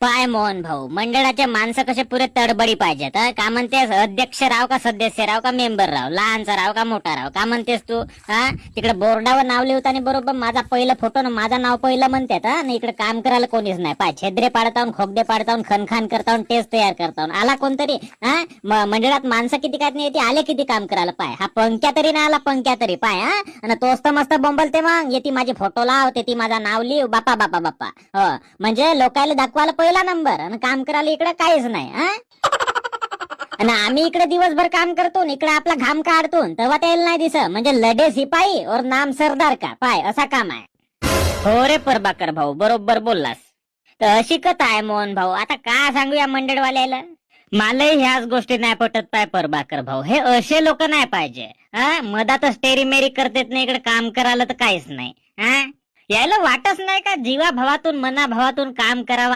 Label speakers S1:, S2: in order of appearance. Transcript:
S1: पाय मोहन भाऊ, मंडळाचे माणसं कसे पुरे तडबडी पाहिजेत. का म्हणतेस? अध्यक्ष राव का सदस्य राव का मेंबर राव, लहानचा राव का मोठा राव, का म्हणतेस तू? हा, तिकडे बोर्डावर नाव लिहिताना बरोबर माझा पहिलं फोटो ना माझा नाव पहिलं म्हणतात. आणि इकडे काम करायला कोणीच नाही. पाय छेद्रे पाडताऊन, खोगदे पाडताऊन, खनखान करताऊन, टेस्ट तयार करताऊन आला कोणतरी. हा, मंडळात माणसं किती काय नाही, आले किती काम करायला. पाय हा पंक्या तरी नाही आला, पंक्या तरी. पाय हा, आणि तोच तर मस्त बोंबलते मग, येते माझे फोटो लाव, ते माझा नाव लिह. बापा बापा बापा. हो, म्हणजे लोकायला दाखवायला पहिला नंबर आणि काम करायला इकडे काहीच नाही. आणि आम्ही इकडे दिवसभर काम करतो, इकडे आपला घाम काढतो, तेव्हा त्याला नाही दिसत. म्हणजे लढे सिपाही और नाम सरदार का. पाय असा काम आहे. हो रे प्रभाकर भाऊ, बरोबर बोललास. तर अशी कथा आहे मोहन भाऊ. आता का सांगूया मंडळवाल्याला. मलाही ह्याच गोष्टी नाही पटत. पाय प्रभाकर भाऊ, हे असे लोक नाही पाहिजे. हा, मधातच टेरीमेरी करतेत नाही, इकडे काम करायला तर काहीच नाही. हा, यायला वाटच नाही का जीवा भावातून मना भावातून काम करावा.